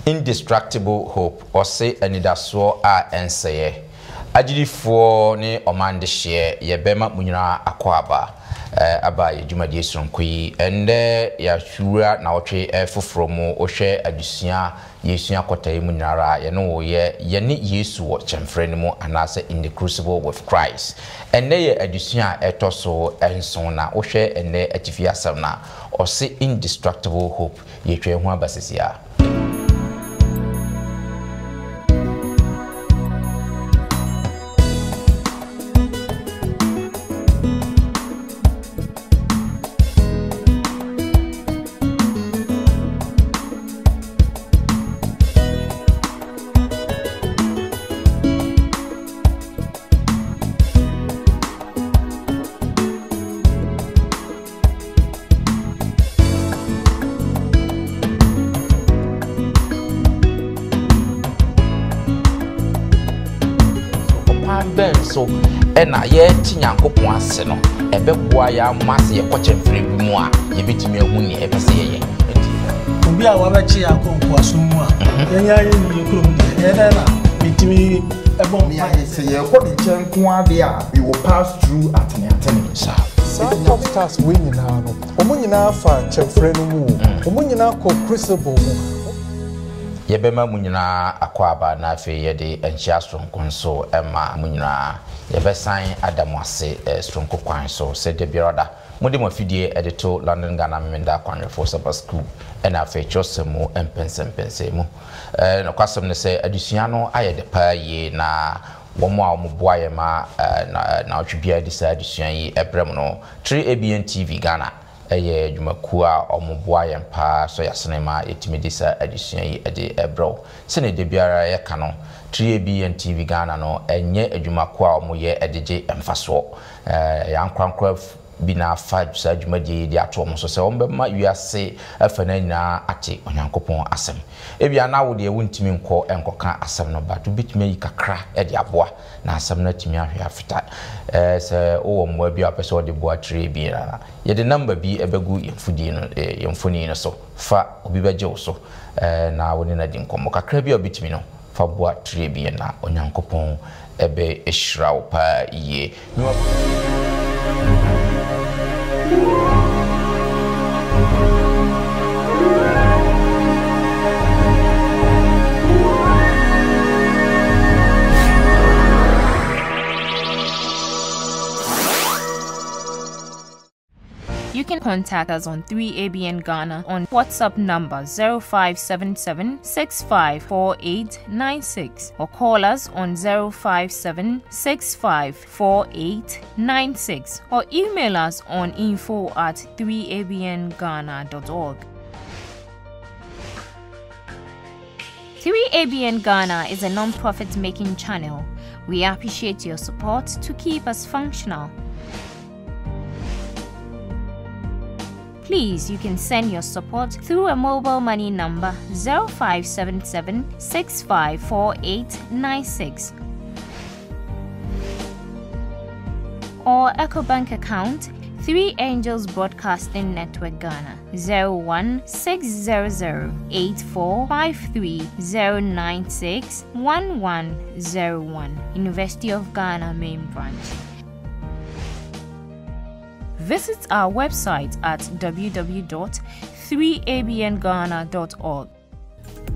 Indestructible hope or say anidaso a enseye agirifo ne omande hye ye bema munyina akwaba aba ye dwumadi sonkoyi ende ya hwura na otwe foforo mu ohwe adusua yesua kotaye munyara ye no ye ne Yesu wo chemfre ne mu anase in the crucible with Christ ende ye adusua etoso enson na ohwe ende atifi asem na o say indestructible hope ye twe ho abasesia. So ena ye tinyankopon ase no ebeboa ya mase ye kochemfre bi mu a ye betimi ehu ne ebese ye obi a wabachi akonko asomu a yenya ye ni krom de eda na betimi ebon me aye se ye ko de chenko ade a we will pass through atene sa top stars we nyina no omo nyina fa chemfre no mu omo nyina ko crucible mu yebema munyina akwaba na afi yede enhia sonko so ema munyina yebesan adamwase sonko kwan so se de biroda mode mafidie edito London Ghana Memenda kwan for Sabbath school ena afi chosemu empensempense mu na kwasem ne se adusua no ayede pa ye na womo a omoboa ye ma na otwebia di sa adusua yi ebrem no 3ABN TV Ghana eye dwumaku a omoboa yempa so yasenema etimedisa adusua yi ede ebro sene de biara ye ka no 3ABN TV Ghana no enye adwumaku a omoye edeje emfaso yankwankwa bina fa sa dwumadi de ato omo so se ombema wiase afana nyina ate onyankopon asem ebia na wo de wuntimi nko enkoka asem no ba to bitime yi kakra ede aboa na asem na timi ahwe afita se o mo bia pese de boa 3ABN na ye de number bi ebegu yemfudi no yemfoni no so fa obi beje wo so na woni na di nkomo kakra bia bitimi no fa boa 3ABN na onyankopon ebe ehrawo pa ye. You can contact us on 3ABN Ghana on WhatsApp number 0577-654896 or call us on 057-654896 or email us on info@3abnghana.org. 3ABN Ghana is a non-profit making channel. We appreciate your support to keep us functional. Please, you can send your support through a mobile money number 0577-654896 or EcoBank account 3 Angels Broadcasting Network Ghana 016008453096101 University of Ghana Main Branch. Visit our website at www.3abnghana.org.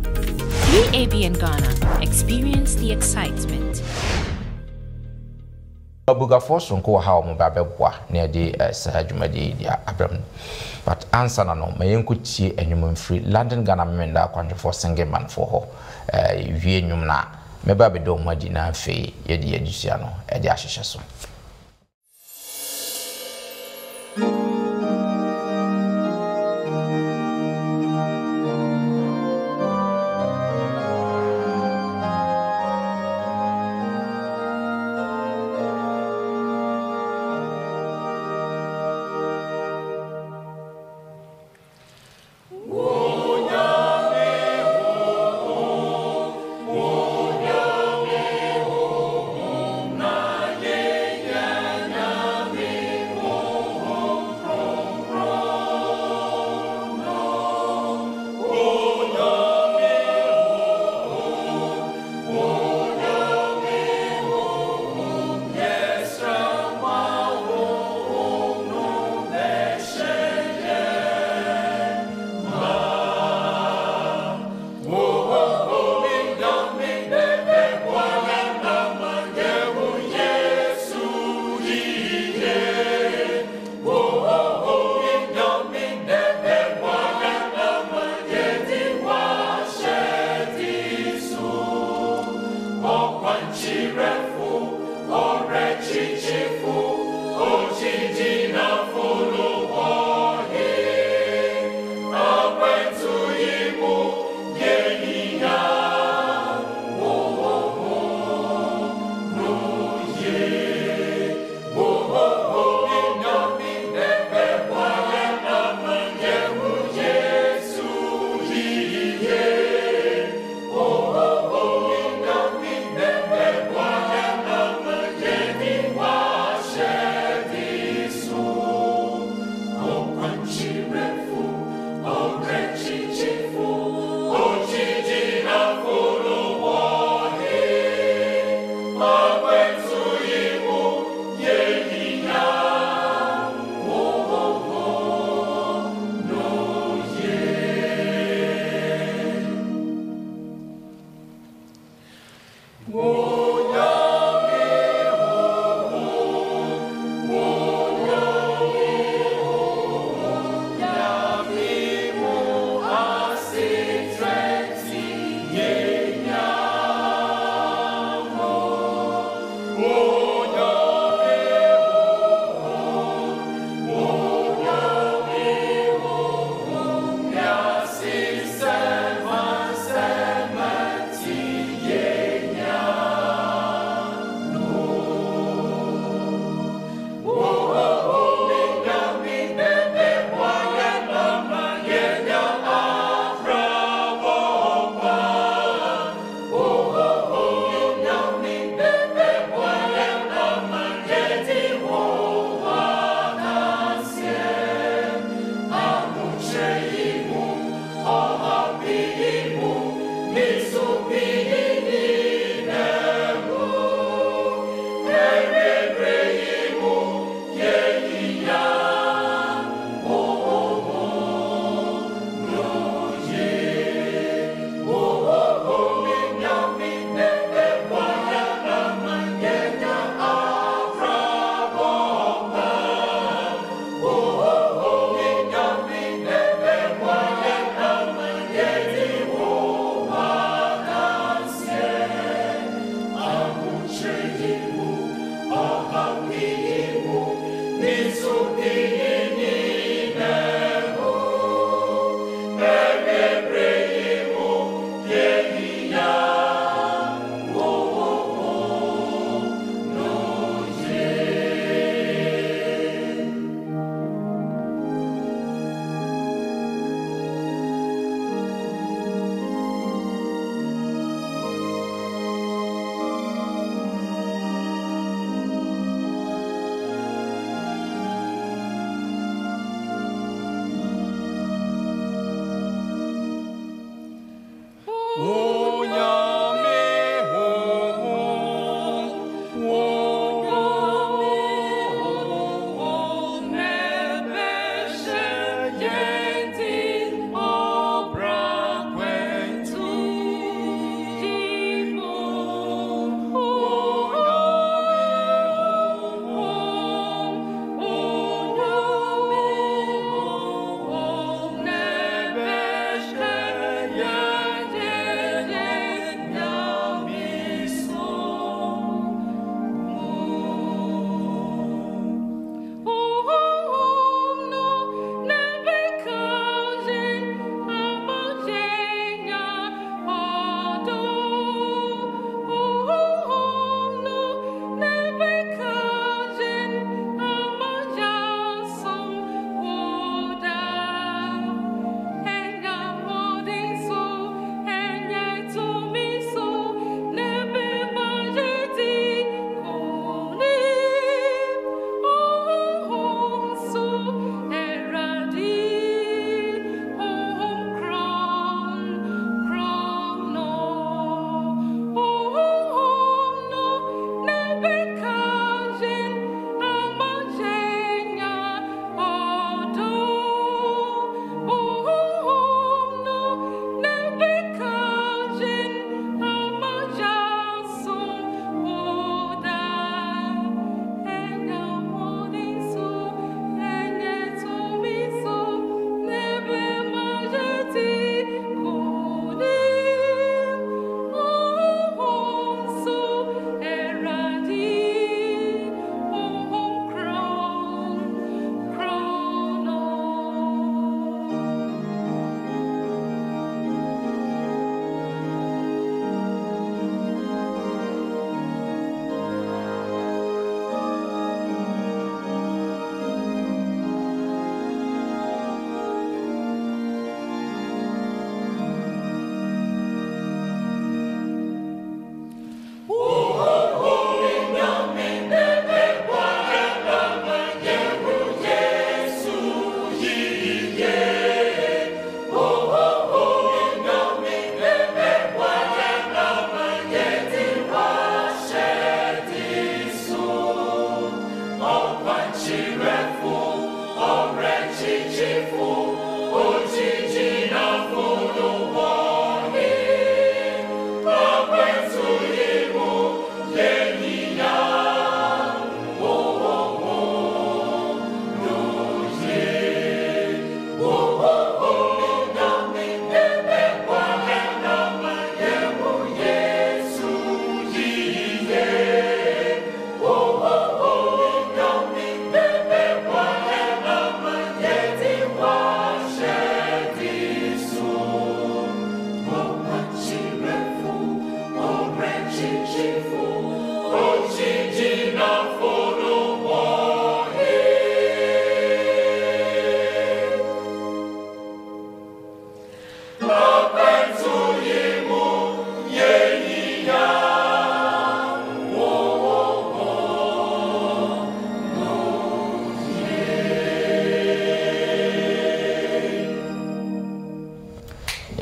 3ABN Ghana. Experience the excitement. Abuga force nko ha omo ba beboa na de sahadwumadi dia abram but answer na no mayenko tie enwum free London Ghana Memenda kwanjofo single man for ho wie enwum na meba bedo madi na afi yedi adusua no e de ahyehye so.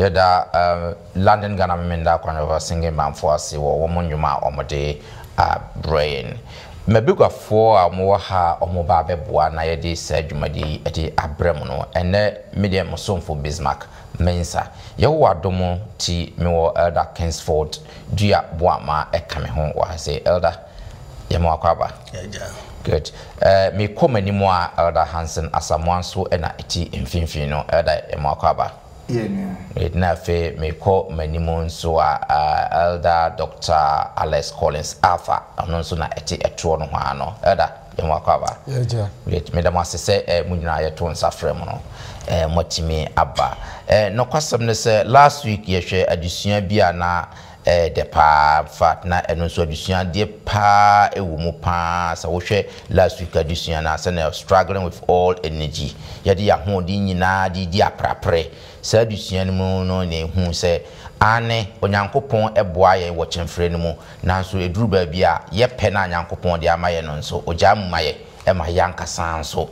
yɛda London Ghana memenda kwanova singing man for ase wɔ wɔn nnwuma a wɔde brain mabigwafoɔ a wɔwɔ ha wɔn ba bɛboa na yɛde saa dwumadi de abrɛ mu no ɛnɛ media mosomfo Bismarck Mensa yɛwɔ adom ti mewɔ Elder Kingsford dua boama ɛka me ho wɔ ha sɛ Elder yɛma wakɔaba good me kɔma ni mu a Elder Hansen Asamoah nso ɛna ɛti mfimfini no Elder yɛma wakɔaba na fe me kɔ manimu nso a Elder Dr. Alex Collins Alpha ɔno nso na ɛti ɛtoɔ no ho ano Elder yɛma wakɔaba me da mo asese mu nyina yɛto nsa frɛ mu no motimi aba no kwasɛm ne sɛ last week yɛhwɛ adusua bia na de pa fat na eno so adusua de pa ewu mu pa sa wo hwɛ last week adusua na sɛ na struggling with all energy yɛde ya ho de nyina de di aprapre sa adusua no mu no ne hu sɛ ane onyankopɔn eboa yɛ wɔ kyemfrɛ no mu nanso eduru ba bia yɛ pɛ na onyankopɔn de ama yɛ no nso ogya mu ma yɛ ema yankasa nso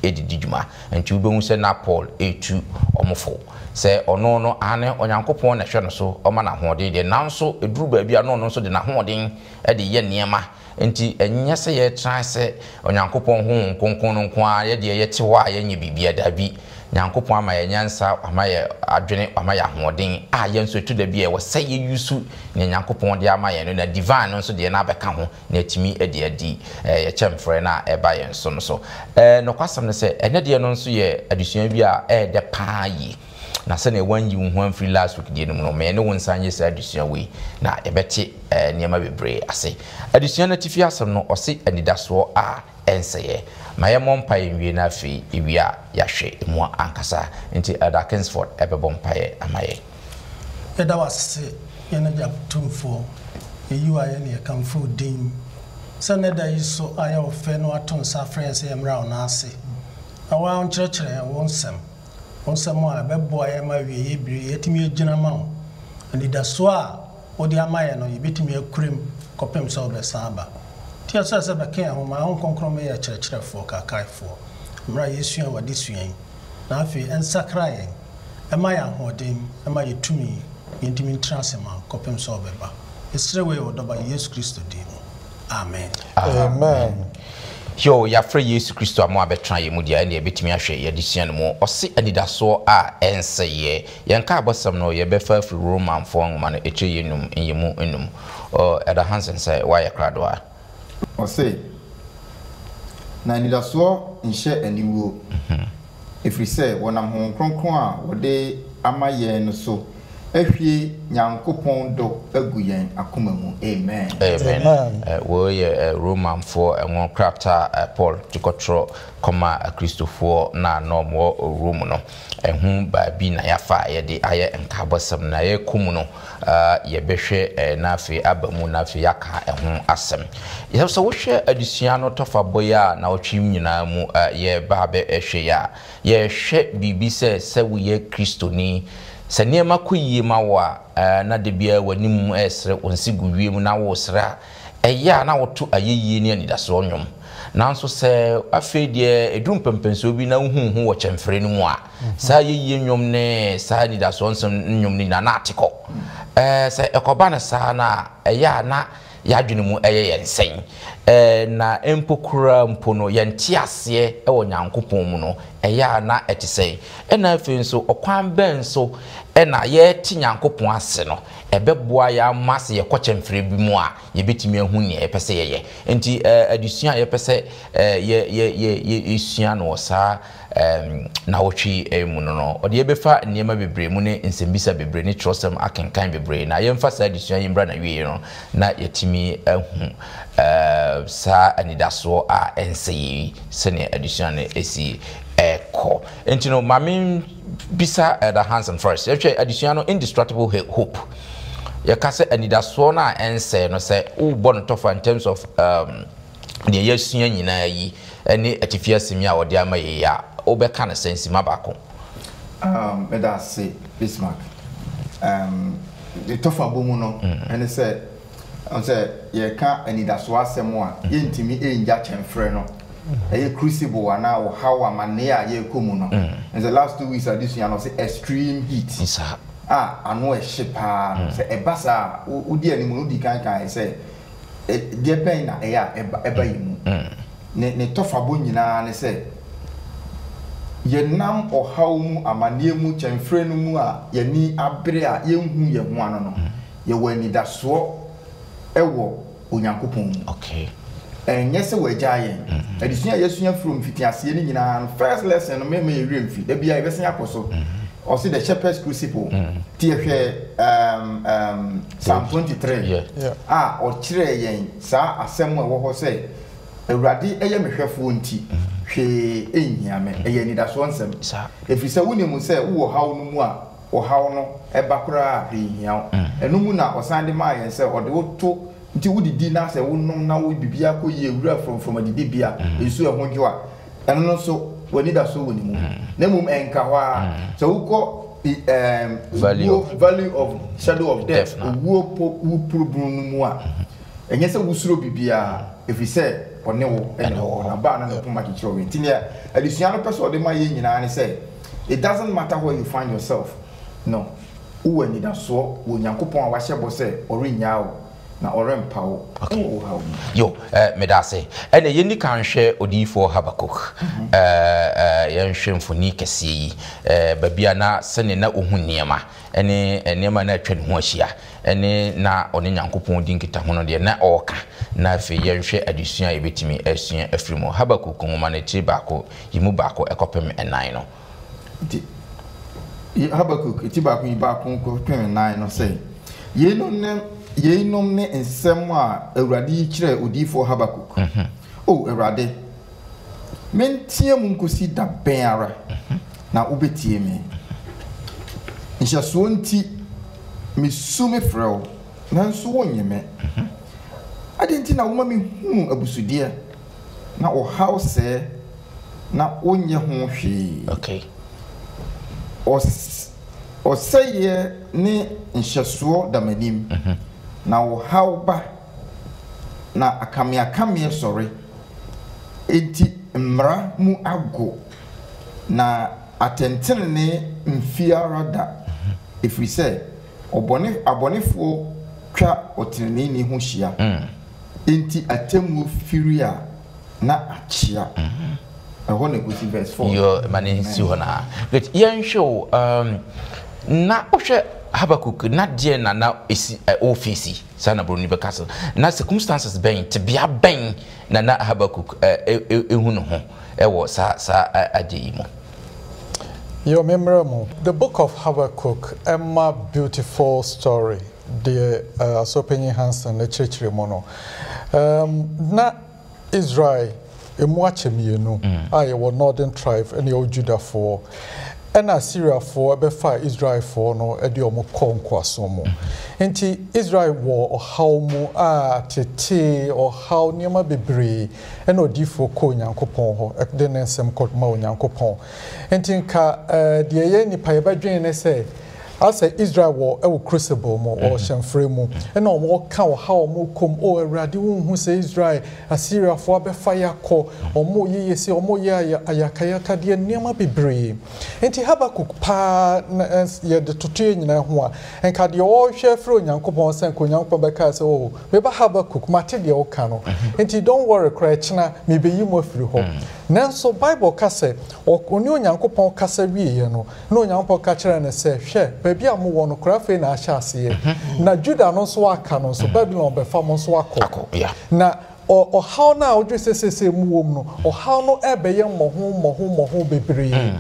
edidi dwuma nti wobɛhu sɛ na Paul etu omofo sɛ ɔno no ane onyankopɔn na hwɛ no so ɔma na hoɔden de nanso eduru ba bia no nso de na hoɔden de yɛ niema nti ɛnyɛ sɛ yɛ try sɛ onyankopɔn ho nkonkon no nko a yɛ de yɛ te hɔ a yɛ nye bibia da bi nyankopɔn ama yɛ nyansa ama yɛ adwene ama yɛ ahoɔden a yɛ nso etu da bi yɛ wɔ sɛ yɛ yusu ne nyankopɔn de ama yɛ no na divine nso de na bɛka ho na etimi de adi yɛ kyɛmfrɛ na ɛba yɛ nso no so no kwasɛm ne sɛ ɛne de no nso yɛ adusua bi a de paa yi na sɛ ne wan yi wo ho free last week de no no me ne wo nsan yɛ sɛ adusua wei na ɛbɛte nneɛma bebree ase adusua na tifi asɛm no ɔse anidasoɔ a ɛnsɛyɛ ma yɛ mompa yɛ nwie na afi ewia yɛhwɛ emu ankasa nti Elder Kingsford ɛbɛbɔ mpa yɛ ama yɛ yɛda wase yɛne gya tumfo yɛyi wa yɛ ne yɛkamfo din sɛ ne da yi so a yɛ wɔfɛ no ato nsa frɛ sɛ yɛmmra wo no ase na waa nkyerɛkyerɛ wo nsɛm a bɛboa yɛ ma wie yɛ biri yɛtumi agyina ma wo anidasoɔ a wode ama yɛ no yɛbɛtumi akurem kɔpem sɛ wobɛsa aba tia sɛ sɛ bɛka ho ma ho konkron me yɛ kyerɛkyerɛfoɔ kakaefoɔ mmra yɛsua wade suan na afei ɛnsakra yɛn ɛma yɛ ahoɔden ɛma yɛ tumi yɛntimi ntra asɛma kɔpem sɛ wobɛba ɛsrɛ wei wɔ dɔba Yesu Kristo din mu amen amen yo yafre Yesu Kristo amo abetra ye mu dia na yebetimi ahwe ye de sua no mu ɔse anidaso a ɛnsɛyɛ yɛnka abɔsam no yɛbɛfa afiri Roman fo ngoma no ɛkyɛ yenum nyemu enum Elder Hansen sɛ wayɛ krado a ɔse na anidaso nhyɛ aniwuo ɛfiri sɛ wɔnam ho kronkron a wɔde ama yɛn no so ahwie nyankopɔn dɔ agu yɛn akoma mu amen wo yɛ Roman for ɛwon krafta Paul tikotro koma Kristofoɔ na normo Rome no ɛhu ba bi na yafa yɛde ayɛ nkabɔsɛm na yɛkum no yɛbɛhwɛ na afi abamu na afi yaka ɛho asɛm yɛsɛ wohwɛ adusua no tɔfa boya na wotwim nyinaa mu yɛ ba bɛ ɛhwɛ ya yɛhwɛ bibi sɛ woyɛ Kristoni sɛ nneɛma kɔ yie ma wo a na de bia w'anim ɛsrɛ onsi gu wiem na wo srɛ ɛyɛ na woto ayɛyie ne anidaso nnwom nanso sɛ afei deɛ edum pempenso bi na huhu wɔ kyɛmfrɛ no mu a saa ayɛyie nnwom ne saa anidaso nnwom ne na atekɔ sɛ ɛkɔba ne saa na ɛyɛ na yadwene mu ɛyɛ yɛnsɛn na empokura mpo no yɛnte aseɛ ɛwɔ nyankopɔn mu no ɛyɛ na ɛte sɛ ɛna afei nso ɔkwan bɛn so ɛna yɛte nyankopɔn ase no ɛbɛboa yɛ ama se yɛkɔ kyɛmfrɛ bi mu a yɛbɛtumi ahu nea yɛpɛ sɛ yɛyɛ nti adusua yɛpɛ sɛ yɛsua no saa na wotwi mu no ɔde yɛbɛfa nneɛma bebree mu ne nsɛmbisa bebree ne trɔsɛm akenkan bebree na yɛmfa saa adusua yɛmbra na wie no na yɛtumi ahu saa anidasoɔ a ɛnsɛ yi sɛnea adusua no ɛsi ɛkɔ nti no maame bisa Elder Hansen first yɛhwɛ adusua no indestructible hope yɛka sɛ anidasoɔ no a ɛnsɛ no sɛ wobɔ no tɔfa in terms of deɛ yɛasua nyinaa yi ɛne atifia asɛmi a wɔde ama yɛ a wobɛka no sɛ nsima baako meda se Bismarck de tɔfa bɔ mu no ɛne sɛ yɛka anidasoɔ asɛm a yɛntimi ɛngya kyɛmfrɛ no a crucible and now how am I near ye kumuno. And the last 2 weeks of this year, I say extreme heat. I know a ship, say a bassa, who dear Mudi can say, dear pain, a bayimu. Ne tofa bunina, and say, ye nam or how mu a mania much and friend mua, ye ni abrea, ye whom ye one. Ye were ni that swore ewo unyankopon. Okay. And yes, we're giant. And it's near yes, from Fitiasi and first lesson, maybe real feet. There be a vessel apostle. Or see the shepherd's crucible. Psalm 23. Ah, or Chire, sa, as someone will say. A radi a yammerfunti. She in yame, a yenny that's once. If you say, William will say, oh, how no more, or how no, a bakura, and no muna or Sandy Maya and say, or the old two. Nti wudi di na se wonnom na wo bibia ko ye wura from adidi bia esu e honjoa eno no so wani da so woni mu na mum enka ho a so wuko value of shadow of death wo problem mu a enye se wusuro bibia if you say one wo eno na ba na no ma kichiro we ntinia adisua no person de ma ye nyina ne say it doesn't matter where you find yourself no wo wani da so wo nyankopon a wa hyebo say orinya na orem pawo yo medase ene yeni kan hwe odifo Habakuk yen hwe mfoni kese yi babia na sene na ohun niema ene niema na atwa ho ahia ene na one nyankopon di nkita ho no de na oka na afi yen hwe adusua ebetimi asua afrimo Habakuk ngoma na ti baako yimu baako ekopem enan no Habakuk ti baako ko 29 no say ye nom ne ensem a awurade kire odifo Habakuk oh awurade mentie mu nkosi da ben ara na ubetie me nhyaso nti mesume frɛw nanso wonyeme adenti na woma me hu abusude na o house na onye ho hwe okay o seye ne nhyaso da manim na wo hauba na akamia sorry enti mra mu ago na atentene ne mfiara da if we say abonefo twa otenene ni ho hia enti atemu firia na achia eho ne go verse 4 yo mane si hona great yen show na ohwe Habakuk na die na esi office sana broni be castle na circumstances ben te bia ben na Habakuk ehu no ho ewo sa ajeimo your memory the book of Habakuk a beautiful story the Sopenyi Hansen the church mono na Israel emuachemienu I was northern tribe and your Judah for and Assyria for befa Israel for no ediomo konkwasomo enti Israel war or how mo tete or how niema bebre and odifo ko nyankopon ho ekdenensem kod ma nyankopon enti nka de ye nipa ye badwen ne say as Israel war e crucible mo or shamfre mu and no mo ka how mo kom o awurade hu say Israel Assyria for be fire ko o mo ye se o mo ye ayakayaka de niema bebre enti Habakuk pa ye de totoye nyina ho a enka de o hwe fro nyankopon sen ko nyankopon be ka say oh me ba Habakuk mate de o ka no enti don't worry cry china me be yi mo firi ho nanso Bible ka say oni onyankopon ka say wie ye no na onyankopon ka kire ne say hwe baby amu wono krafe na ahyase na Judah no so aka no so Babylon be fam so akọ na o how na o dwese mu wom no o how no ebe ye moho bebre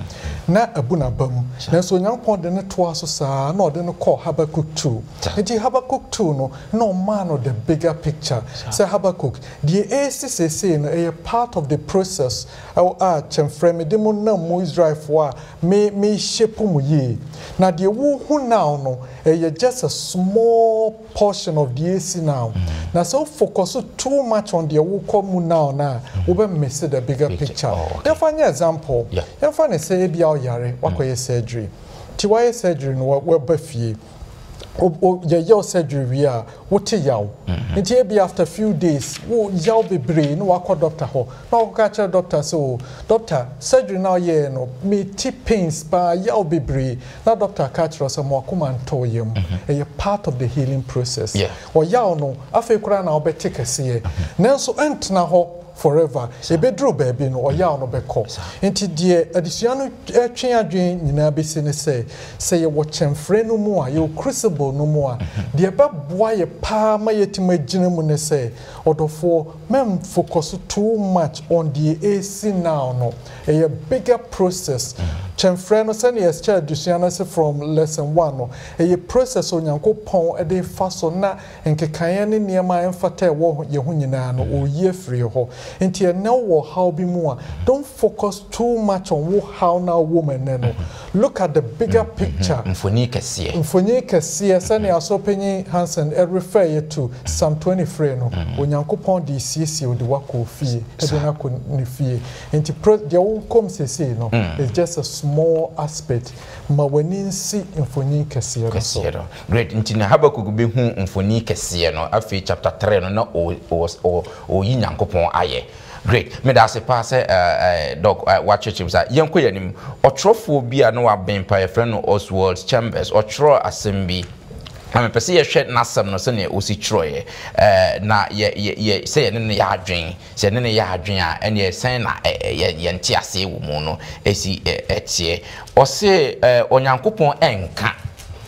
na abuna bam na so nyankopon de ne to aso saa na o de ne call Habakuk 2 enti Habakuk 2 no man of the bigger picture say Habakuk the ACCC no a part of the process chemframe de mo na mo Israel for me shape mu ye na the who now no just a small portion of the AC now na so focus too much on the who come now na we be miss the bigger picture for example say bia yare wakoye surgery ti waye surgery no we bafie your surgery what yaw nti be after few days wo yaw be brain no akọ doctor ho na ka che doctor so doctor surgery now ye no me ti pains ba yaw be brain na doctor ka che so mo akoma nto yem a part of the healing process or yaw no afa kura na obete kese nanso entna ho forever e bedro baby no oya no beko enti die adisuano etwen adwen nyina besi ne say ye wo chemfre no mu a ye crucible no mu a die beboa ye pa ma yetima gina mu ne say odofo mem focus too much on the AC now no a bigger process chemfre no say yes cha adisuano say from lesson 1 no a process onyankopon e dey faso na enkekan ne niema emfata wo ye ho nyina no o ye free ho Inti now how be more. Don't focus too much on how now woman no. Look at the bigger picture. Mfonike see sani asopenyi Hansen refer you to Psalm 23 no. Onyankopon di siesie odi wako fie. Edena ko ni fie. Inti dia won come say no. It's just a small aspect. Ma wani nsi mfonike see so. Great. Inti na Habakuk be hu mfonike see no. Afi chapter 3 no na o yinyankopon aye. Great. Me da se pass doc watch him say yenko yanim otrofo bia no waben pa friend no Oswald Chambers otro assembly am pese ye hwet nasam no se ne osi troye na ye say ye ne ya adwen se ne ya adwen a ene sen na ye nti ase wo mu no esi etie o se onyankopon enka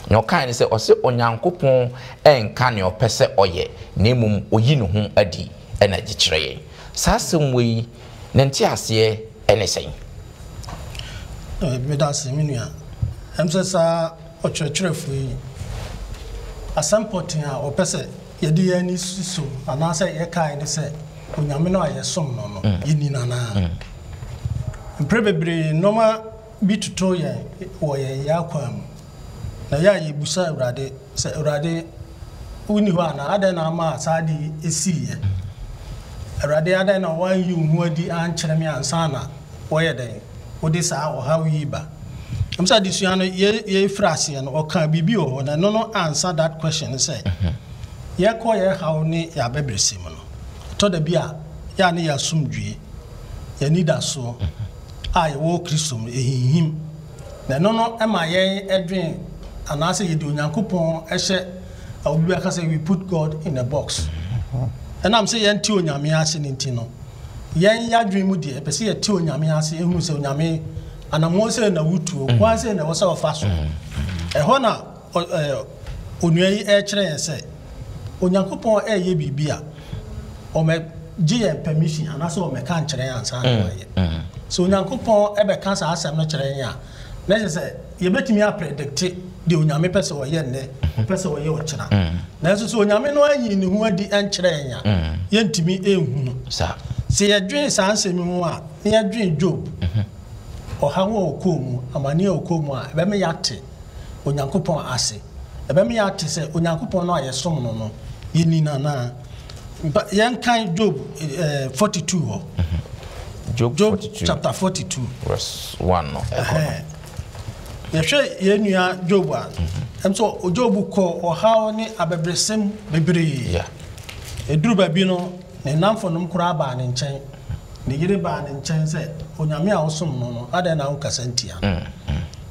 no kan ni se o se onyankopon enka ne opese oye na emum oyi no ho adi ena gikyereye sasem we nenti ase anything me da se minua emse sa ochrecherefu yi asampotin a opese ye de ani susu ana se ye kai ni se onyame no ayesom no no yini nana mprebebre noma bituto ye wo ye yakwam na ya yebusa urade se urade uni ho ana ade na ma sadi esiye Erade ada na wan yi hu adi ankyere me ansana woye den wodi sa o ha wi ba amsa disua no ye frase no o kan bibi o na no answer that question say ye ko ye ha ni ya bebresim no to da bia ya ne ya sumdwe ya nida so ai wo kristom ehihim na no ema ye edwen anase ye de onyankopon ehye obi aka say we put God in a box. And I'm saying, Yanti Onyame ase nintino. Yan yadwin mu de, pese ye ti Onyame ase ehunu se Onyame anamo se na wutu, kwa se na wo se ofaso. Ho na onua yi kire yen se Onyankopon ye bibia. O me gi permission anase o me kan kire yan san na ye. So Onyankopon be kan sa asem no kire yan a. Na se ye betimi a predict de Onyame pese wo ye ne, pese wo ye o kira. Na so Onyame no anyi ne hu adi enkire yan a. Ye ntimi ehu no. Sa. Se ye dwen sa ansem mu a, ne ye dwen Job. O ha wo okomu, amane okomu a, ebe me yate Onyankopon ase. Ebe me yate se Onyankopon no ayesom no no. Ye ni na. Yen kan Job 42 ho. Job 42. Chapter 42 verse 1 no. Yehwe ye nua Job a emso Job ko ohaw ni abebresem bebre eduru ba bi no ne namfo nom kura ba ne nchen ne yire ba ne nchen se Onyame a wosom no no ade na nkasa ntia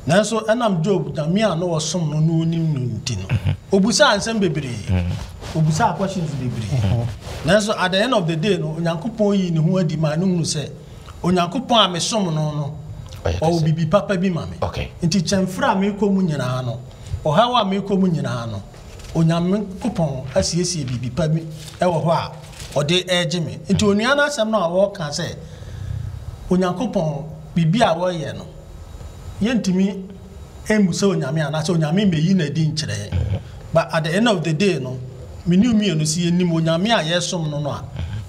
nanso enam Job Onyame a no wosom no no nim no nti no obusa ansem bebre obusa questions bebre nanso at the end of the day no Onyankopon yi ne ho adi ma no hu se Onyankopon a mesom no no o bibi papa bi mame nti chemfra me ko mu nyina no o hawa me ko mu nyina no Onyame kopon asiesie bibi pa bi e wo ho a o de eje me nti onua na asem na wo ka se Onyankopon bibi a wo ye no yentimi emusa Onyame ana se Onyame meyi na di nkyere but at the end of the day no menu no si enim Onyame a yesom no no a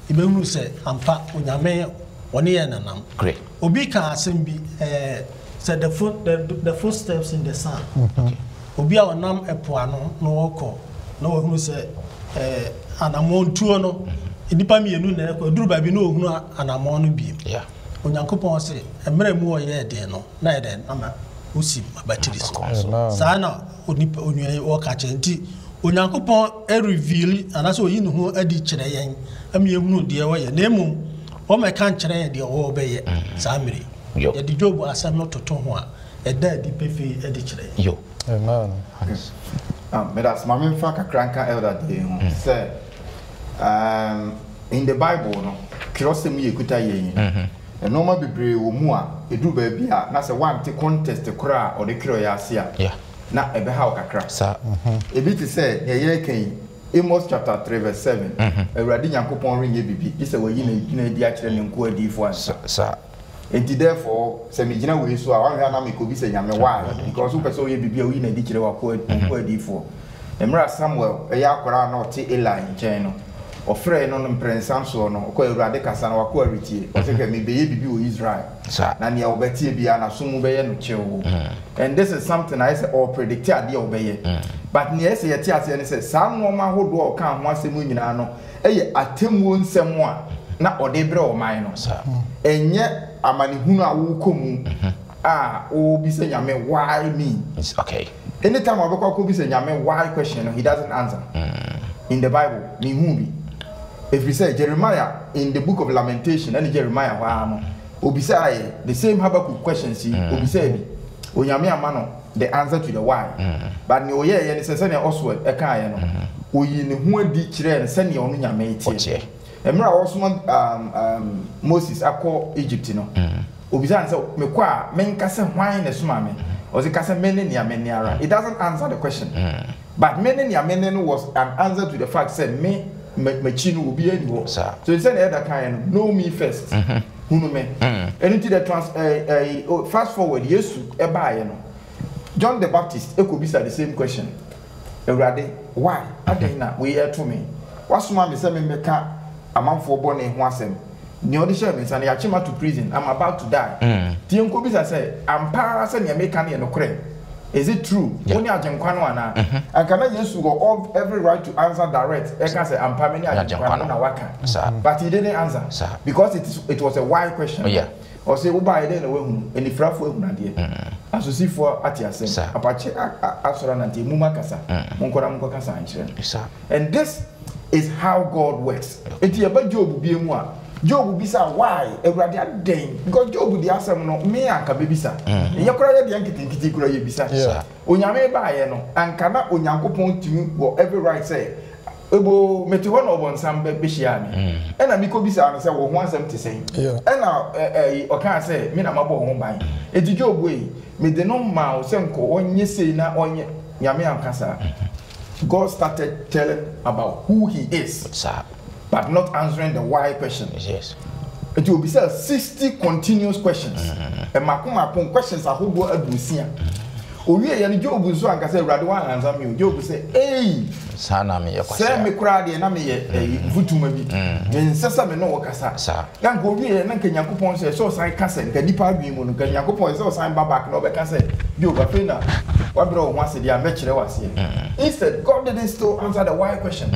ibehunu se ampa Onyame One year nanam. Great. Obi ka asem bi said the footsteps in the sand. Obi a onam epoano no woko no ohunu se anamon tuo no enipa mienu na ekọ duru ba bi no ohunu anamon no bi. Yeah. Onyankopon se emere mu oye de no na ede ama usi mabatiri so sana onipa onwan wo ka che nti onyankopon reveal anaso oyi ne ho adi kire yen am yehunu de wo ye na emum o me kan kire ye de wo be ye samiri ye di Job asam no toto ho a eda di pefe adi kire yo amen but as mama fa kakranka elder dey say in the Bible no kirosem ye kuta yen normal bebre wo mu a edu ba bia na se one te contest kora o de kiro ya ase a na ebe ha okakra sa ebi te say ye kan Amos chapter 3 verse 7 Awurade Nyankopon renye bibi ise wayi na di a kire ne nko adifo ansa sa enti therefore se me gina we so a wan hwa na me ko bi se nyame why because who person ye bibi a wi na di kire wa ko adifo emra Samuel eya akora na o te Eli nchen no ofre no mprensanso no ko Awurade kasa na wako aritie o se ke me be ye bibi o Israel na ne obetie bia na so mu be ye no chewo and this is something I say or predict ade obeye but ne say yeti ase ne say sa no ma hodo o kan ho asemu nyina no eye atemu nsemu a na ode bre o man no enye amanehunu a wo komu a o bi se nyame why me it's okay anytime obekwa ko bi se nyame why question no he doesn't answer in the Bible me hu bi if we say Jeremiah in the book of Lamentation and Jeremiah wa no obi say the same Habakkuk question see obi say bi onyame amano the answer to the why but ne oye ye ne se ne Oswald e kan ye no oyi ne hu adi kire ne se ne onu nyame tie emra Osman Moses akọ Egypt no obi say me kwa menka se hwan ne soma me o se ka se mene ne amene ara it doesn't answer the question but mene ne amene no was an answer to the fact say me machine will be anywhere. So it's an other kind. Know me first. Who me? And the fast forward. Yes, John the Baptist. It could be the same question. Why? Adena we are to me. What's my me say me make a man for born in Wasem. The audition is an yachima to prison. I'm about to die. The uncle bisa say I'm parasite and make any no crane. Is it true? Only ajenkwano ana. And can I just go all every right to answer direct? I can say I'm permanent ajenkwano na waka. But he didn't answer because it was a why question. Or say uba ide na wehu eni frafo ehu na de. Asosi for atiase. Apache asora na te muma kasa. Monkora kasa anchire. And this is how God works. Enti eba Job bi emu a Job bisa why Awurade aden because Job di asem no me anka bebisa ye kora ye de ankiti kora ye bisa onyame ba ye no anka na onyankopon timi go every right say ebo meti ho no bonsam be hia me e na mi ko bisa no say wo ho asem te sen e na o kan say me na mabo ho ban e di Job we me de no ma o say nko onye sei na onye nyame anka sa God started telling about who he is but not answering the why question. Yes. It will be said 60 continuous questions. And makuma questions are who go abusia. Owie ye Job so anka say Awurade wan answer me. Job say, "Hey, sana me ye kwasa. Say me kura de na me ye vutuma bi. Me nsesa me no wo kasa. Dan ko owie na nka Nyankopon say so san kasa nka nipa adwen mu no nka Nyankopon say so san babak na obeka say Job afena wa bro ho ase dia me kire wase." Instead, God didn't still answer the why question.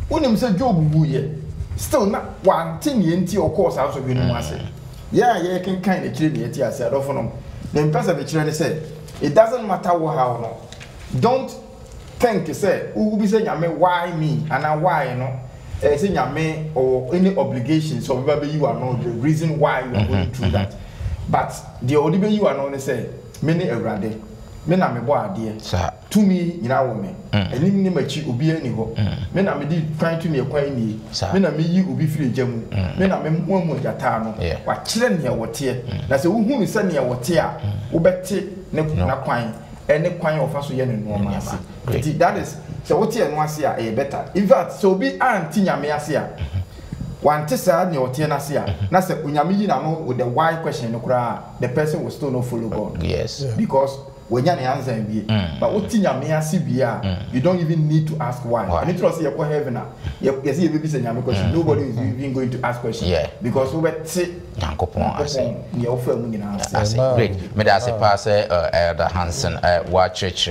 Unim say Job buye still na one thing yenti of course also be no ase yeah ye can kind of kire ne yeti ase adofo no dem pesa be kire ne say it doesn't matter how no don't think say who be say nyame why me and why no say nyame or any obligations so maybe you are not the reason why you are going through that but the only way you are not say many Awurade me na me bo ade to me nyina wo me enim ni machi obi ani ho me na me di kwan to me kwan ni me na me yi obi firi gyamu me na me mo jata no wa kire ne wote na se wo hu se ne wote a wo bete ne na kwan ene kwan ofa so ye ne no ma ase that is so wote no ase a e better in fact so obi anti nyame ase a wante sa ne wote na ase a na se onyame yi na no with the why question no kura the person will still not follow God yes because when you answer but what in your CBR, you don't even need to ask why. And it was your heaven. Yes, you be saying because nobody is even going to ask questions. Yeah. Because we say great. Me da se pass Elder Hansen wa church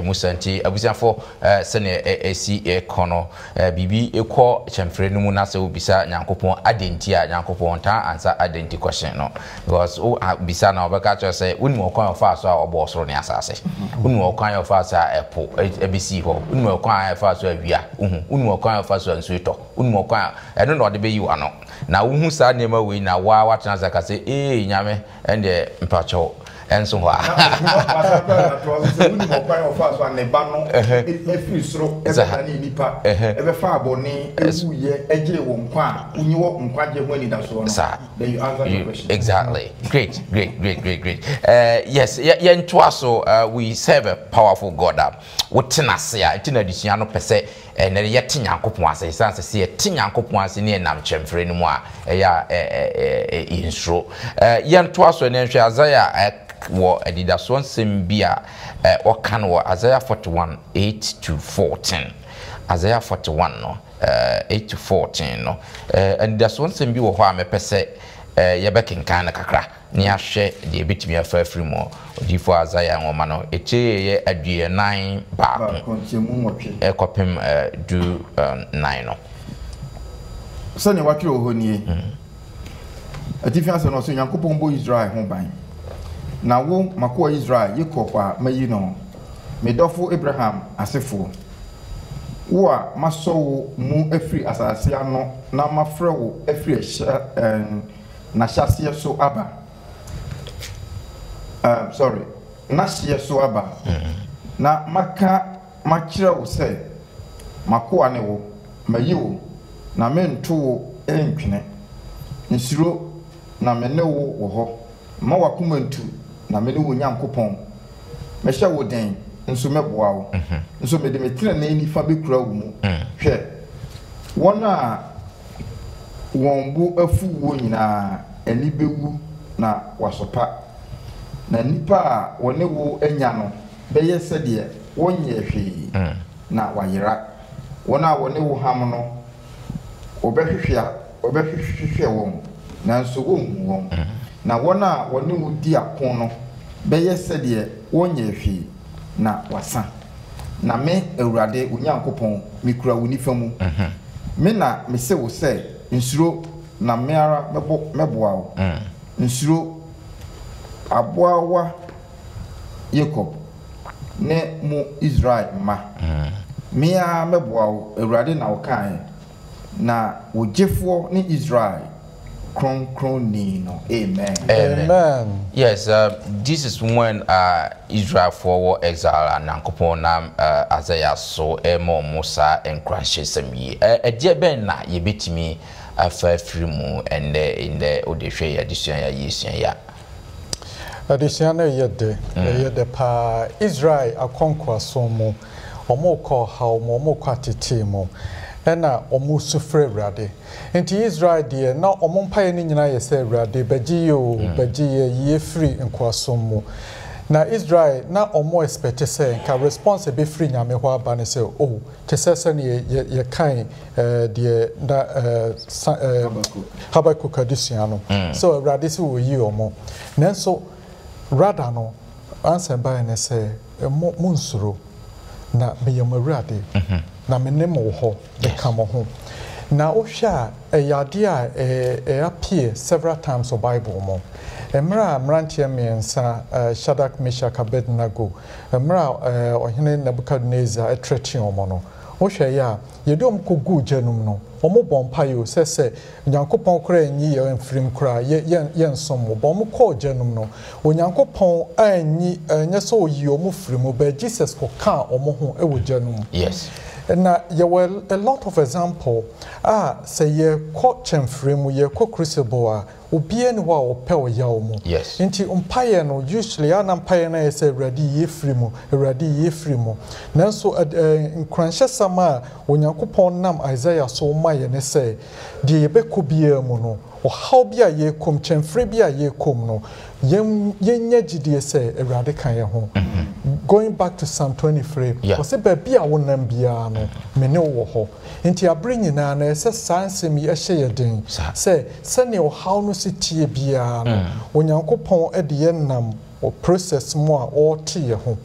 musanti abusiafo se ne esi ekono bibi ekọ chemfre no mu na se obisa Nyankopon adenti a Nyankopon ta answer adenti question no because o bisa na obeka cho say uni mo kwan fa so a obo soro ne asase uni mo kwan fa so a epo ebisi ho uni mo kwan fa so awia uni mo kwan fa so ansueto uni mo kwan eno no de be yi ano na uhu sa nema we na wa watena zaka say nyame ende mpacho enso ho uni mo kwan fa so an eba no efiri soro eba na nipa ebe fa aboni ewuye eje wo nkwa unyi wo nkwa je ho ni da so no then you answer the question exactly. Great. Yes, yentoa so we serve a powerful God. Wotena se a etina adusua no pese na yete Nyankopon ase sanse se yete Nyankopon ase ne nam chemfre no mu a ya insro yentoa so ne hwe Isaiah wo edidaso nsem bia okan wo Isaiah 41:8-14 Isaiah 41 no 8-14 no edidaso nsem bi wo ho a mepese yebekenkan na kakra ni ahwe de betimi afa afiri mo odifo Isaiah nwoma no echeye adue 9 ba ekopem du 9 no so ne watwe ho nie atifianse no so Nyankopon bo Israel ho ban na wo mako Israel yekopa mayi no medofo Abraham asefo wo a maso mu afiri asase ano na mafrɛ wo afiri na hyase so aba na hyase so aba na makira wo sɛ makoa ne wo mayi wo na mento wo entwene nsiro na mene wo wo ho ma wakomantu na mene wo Nyankopɔn mehyɛ wo den nso meboa wo nso mede metire na nifa bekura wo mu hwɛ wona wonbu afu wo nyina ani bewu na wasopa na nipa a wone wo anya no beye sede wonye hwe na wayera wona wone wo ham no obehwehwe won nanso wo hu won na wona wone wo di akon no beye sede wonye hwe na wasa na me Awurade Onyankopɔn mikura wo nifa mu me na me se wo se nsuro na meara meboa wo nsuro aboawa Jacob ne mu Israel ma mea meboa wo Awurade na wo kan na wo jefo ni Israel kron ni no amen. Yes, this is when Israel for exile and Nankopon Isaiah so Musa and crashes me a dear ben na ye bit me a fair free moon and in the Odeshe edition ya addition yet pa Israel a conquer so mo or more call how more quantity ena omu sufre rade enti Israel de na omompaye ni nyina ye se rade bagiye ye free nkwasom mu na Israel na omo expect say ka response be free nyame ho aba ne say oh te se ne ye kan de na Habakkuk adusua no so rade se wo yi omo nanso rada no answer by ne say mo nsuro na meyamo rade na menemo ho de kamo ho na ohwa eyade a appear several times of Bible mo emra mrantie mensa Shadrach Meshach Abednego emra ohene Nebukadnezar etrechi omo no ohwa ya yedom ko gu janum no omo bompayo sese Nyankopon kra enyi ye mfrim kra ye nsom mo bom ko janum no Onyankopon anyi nyeso oyi omo frim ba Jesus ko ka omo ho ewo janum. Yes. Na there were a lot of example say ye ko chemfremu ye ko crucible obie ne ho a opɛ o yaw mu yes nti umpaye no usually ana mpaye na say awurade ye free mu awurade ye free mu nanso nkranhye sama onyankopɔn nam Isaiah so maye ne say de yebekɔ bia mu no o how bia ye kom chemfre bia ye kom no yenya gidie say awurade kan ye ho going back to Psalm 23 o say ba bia wonam bia no me ne wo ho nti abre nyina na say sansem ye hye ye den say sene o how no sitie bia no onyankopɔn de ye nam o process mo a o tie ye ho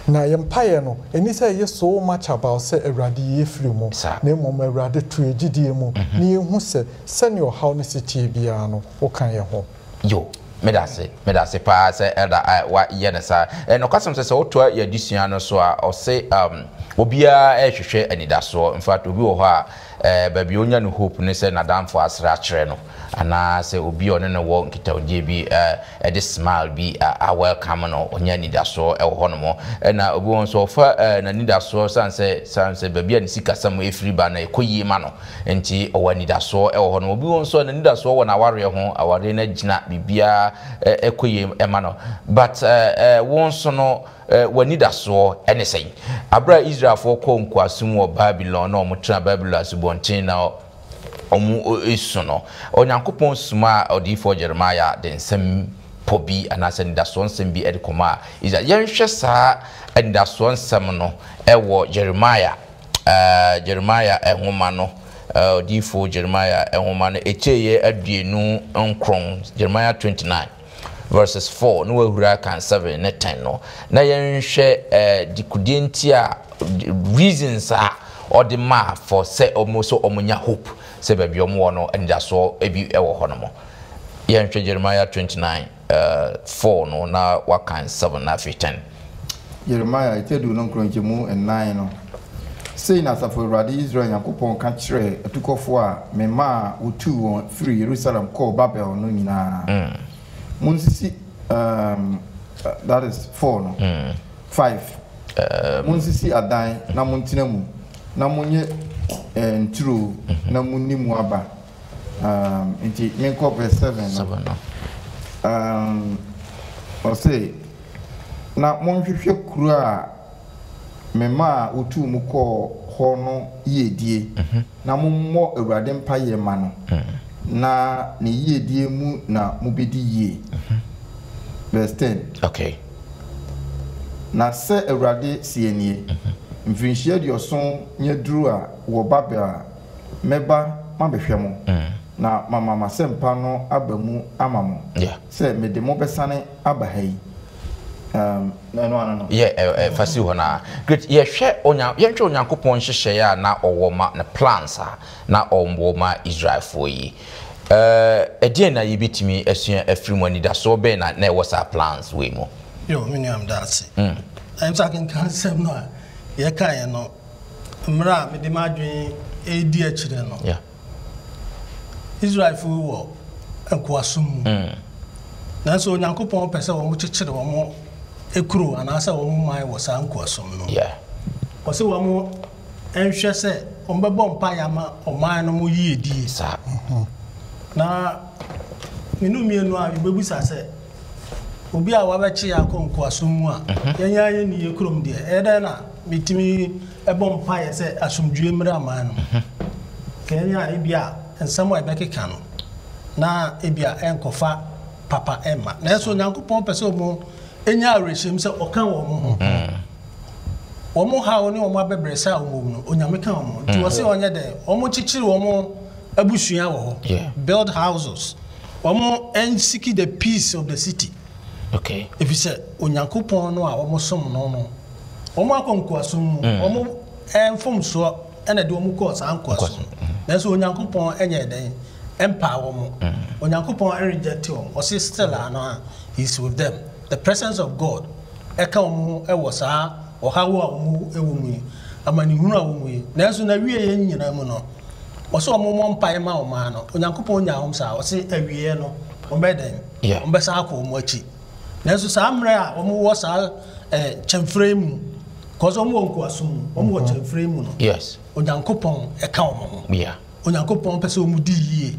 na yempaye no eni say ye so much about say awurade ye free mu na mom awurade to egidie mu na ye hu say sene o how no sitie bia no o kan ye ho yo medase pa say elder wa ye ne sa no kwasem say woto ya disua no so a o say obia ehwehwe anidaso in fact obi wo ho a baby onya no hope ne say nadamfo asra kire no ana say obi one no wo nkitaodie bi e smile bi a welcome no onya anidaso e wo ho no mo na obi won so fa na anidaso sanse baby an sikasam efiri ba na ekoyie ma no enti o anidaso e wo ho no obi won so na anidaso wo na aware ho aware na gina bibia ekoyie e ma no but won so no wanidaso ene say abra Israel for konkwasu wo Babylon no mo tra Babylon asubonten na omu esuno onyankopon suma odifo Jeremiah den sem pobi anase ndaso nsem bi edikoma iza yenhwe saa ndaso nsem no ewo Jeremiah ehoma no odifo Jeremiah ehoma no echeye aduenu nkron Jeremiah 29 verses 4 no wahura kan 7 ne 10 no na yenhwe dikudentia reasons are or the ma for say almost omunya hope say baby omo no and so ebi ewo ho no mo yenhwe Jeremiah 29 4 no na wakan 7 na 10 Jeremiah itedu no nkronchemu 9 no say na safo radi Israel yakopon ka kire atukofo a mema otu won free Jerusalem call Babel no nyina munsisi that is 4 no 5 munsisi adan na muntina mu na munye ntru na munimu aba nti menko verse 7 no o say na monhwehwe kuru a mema otu mu ko ho no yedie na mommo awurade mpaye ma no na ne yedie mu na mubedi yie verse 10 okay na se awurade sienie mfinhia dioson nyeduru a wo Babel meba mabehwemo na mama sempa no abamu amamu se mede mo besane abahai no fasi hona great yenhwe onyankopon hyehye ya na owoma na plans na omwoma Israel for yi edien na yibitimi asua afrimu anida so be na was our plans we mo yo miniam dance I'm talking concept no ye kan no mra me de madwen edi akire no Israel for wo enkwasum na so onyankopon pese wo mo kyekire wo mo ekuro anasa wo mo mai wo sa enkwasum no wo se wo mo enhwe se o mbebo mpa ya ma o man no mo yie die sa na minu mienu a bebusa se obi a wabechi ya konkwaso mu a yenya ye ni ekrom de eda na mitimi ebo mpa ye se asomdwe mra man no kenya ebia ensamo ebekeka no na ebia enkofa papa emma na so nyankopon pese omo enya areshem se okan wo mo omo ha oni omo abebresa omo no onyameka omo ti wo se onye de omo chichiri omo abusua wo build houses omo ensiki the peace of the city. Okay. If you say onyankopon no a omo som no omo akonkwasom omo enfom so ena de omo course ankwasom na so onyankopon enye den empower omo onyankopon reject omo o say still ana he's with them. The presence of God eka omo e was o hawo omo ewo mu amani hunu awo mu na so na wie ye nyina mu no o so omo mpa ma o ma no onyankopon nya hom sa o say awie no ombeden ombesa akọ omo achi na so sa amre a omo wo sa chemfrem mu cause omo wonko asum omo wo chemfrem mu no yes onyankopon eka omo yeah onyankopon pese omo di yie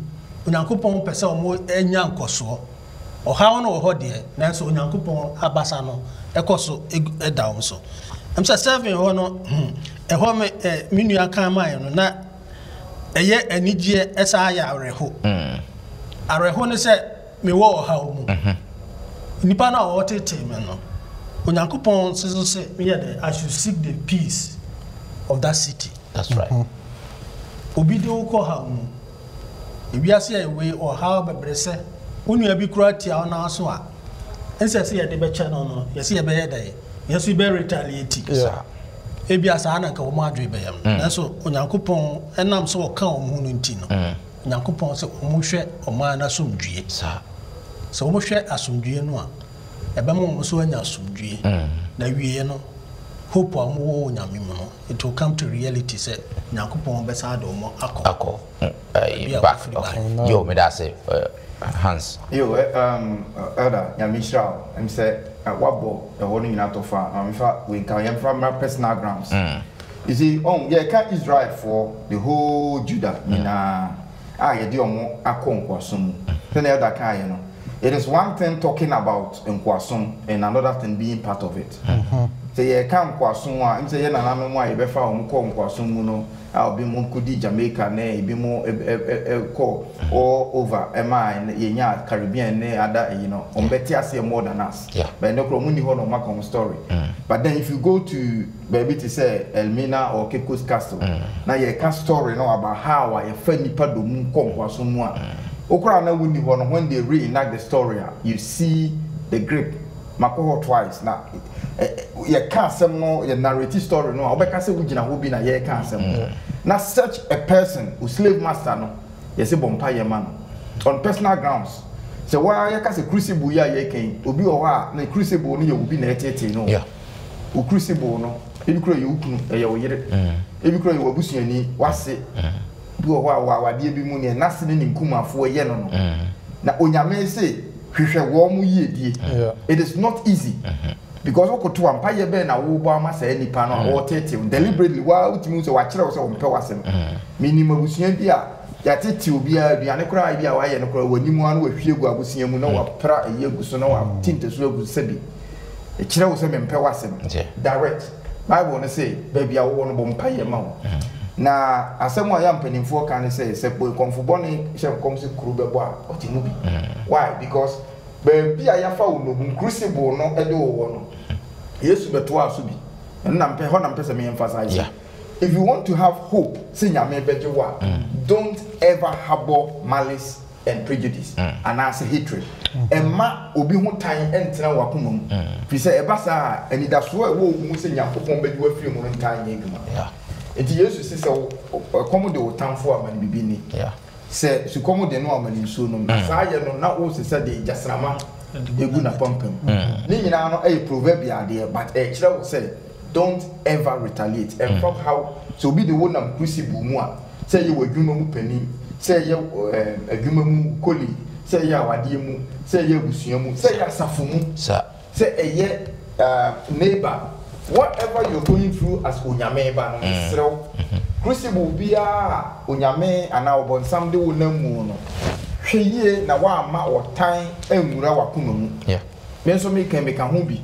onyankopɔn pɛ sɛ ɔmo anya nkɔsoɔ ɔhaw no wɔ hɔ deɛ nanso onyankopɔn abasa no ɛkɔ so ɛda wɔn so ɛm sɛ 7 hɔ no ɛhɔ me nua kan maa no na ɛyɛ anigyeɛ ɛsa ayɛ awerɛho awerɛho no sɛ mewɔ ɔhaw mu nipa no a wɔtete me no onyankopɔn nso sɛ meyɛ dɛ I should seek the peace of that city. That's right. Obi de wo kɔ haw mu ewiase a ɛwei ɔhaw bebrɛ sɛ onua bi kura tia ɔna so a ɛnsɛ sɛ yɛde bɛkyɛ no no yɛsɛ yɛbɛyɛ dɛ yɛsɛ bɛ retaliate ebi asa na nka wɔn adwe bɛyɛ no nanso onyankopɔn ɛnam sɛ ɔka wɔn ho no nti no onyankopɔn sɛ wɔn hwɛ ɔman na somdue sɛ wɔn hwɛ asomdue no a ɛbɛma wɔn so anya asomdue na wie no hope a wɔn wɔ onyame mu no it will come to reality sɛ onyankopɔn bɛsa de wɔn akɔ back yo me da say Hans yo elder nyamishra em say wabo e ho no nyina to fa am fa we can yam from my personal grounds you see yeah can Israel for the whole Judah nyina ye de omo akonkwasom then elder kan ye no it is one thing talking about nkwasom and another thing being part of it say ye kan nkwasom a im say ye nananom a ye befa omo ko nkwasom mu no I'll be more kudi Jamaica ne be more call all over yenya Caribbean ne other on better say more than us but no muni ho no make story but then if you go to baby to say Elmina or Cape Coast Castle now you can story no about how I fa nipa do mu kwaso mu a okra na wuni ho no when they reenact the story you see the grip makoho twice na ye ka asem no ye narrative story no obeka se wugina ho bi na ye ka asem na such a person who slave master no ye se bompa ye man on personal grounds so why ye ka se crucible ya ye ken obi o ha na crucible no ye obi na etete no o crucible no ebi kro ye ukunu ye wo yire ebi kro ye wabusuani wase bi o ha wade bi mu ne na se ne nkumafo ye no no na onyame se hwehwe wo mu yiedie it is not easy because what to ampa ye be na wo bo ama say nipa no wo tete deliberately wa utimi so wa kire wo say wo mpe wasem minimum abusua bi a ya tete obi a aduane kora bi a wa ye no kora wanimu anu wa hwie gu abusua mu na wa pra eye gu so na wa tinte so gu sebi e kire wo say me mpe wasem direct bible no say baby a wo no bo mpa ye ma wo na asemu aya mpanimfo kan say boy komfo ne hye komse kuru bebo a otimu bi why because baby aya fa wo no crucible no ede wo no yesu beto aso bi na mpe ho na mpe se me emphasize if you want to have hope say nyame beje wa don't ever harbor malice and prejudice and as hatred emma obi ho tan entena wakoma mu fi say eba sa anidaso e wo mu say nyakopon beje wa firi mu no tan ye dwuma enti yesu se se komo de otamfo amani bibi ni se su komo de no amani nsuo no sa ye no na wo se de jasrama egu na pompem ni nyina no e proverbial de but e kire wo say don't ever retaliate and from how so be the one am crucible mu a say ye wadwuma mu pani say ye adwuma mu koli say ye awade mu say ye abusua mu say ye asafo mu say eye neighbor whatever you're going through as onyame ba no srew crucible bia onyame ana obonsam de wonamu no hweye na wa ama otan enwura wakoma mu me so me kan ho bi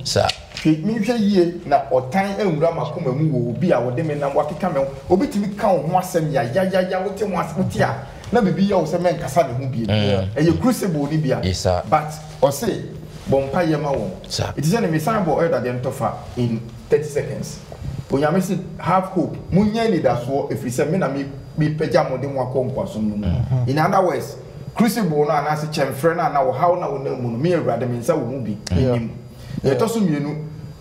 mi hweye na otan enwura makoma mu wo obi a wode me nam wakeka me obetimi ka ho asem ya wote mo asem a na bibi ya wo se men kasa ne ho bi eye crucible ni bia but o say bompa yema wo it is an example elder dem tofa in 30 seconds onyame say have hope munya ni da so efise me na me pagya mo de mo akonkwaso mu in other words crucible no anase chemfre na wo how na wo na mu no me awurade me nsa wo mu bi enim ye to so mienu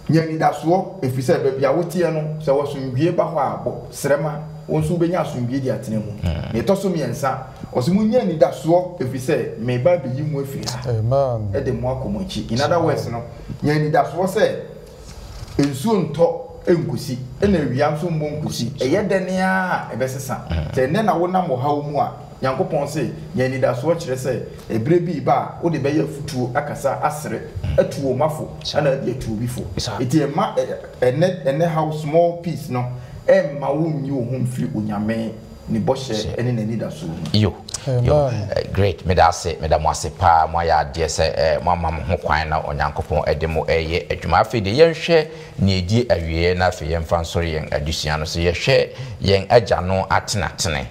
nya ni da so efise ba bia wo tie no se wo so ndwie ba ho abo srema wo so benya so ndwie di atene mu ye to so miensa o so munya ni da so efise me ba bi yi mu afiri ha amen e de mo akomochi in other words no nya ni da so se ensuo nto enkusi ena wiam so mbon kusi eye dene a ebesesa te ne na wona mo hawo mu a yankopon se nya ni da so kire se ebre bi ba wo de beye futuo akasa asere atuo mafo ana de atuo bifo eti ema ene how small piece no emma wo nyi wo ho mfiri onyame ni boshe ene na ni da so yo Great. Medase, Medamwase pa, moya dear Mamma Mokwana, or Yankopon, Edemo, Eduma Fide, young share, near dear Awie, Nafi, and Fansori, and Adiciano, so you share, young Ajano, Atinatine,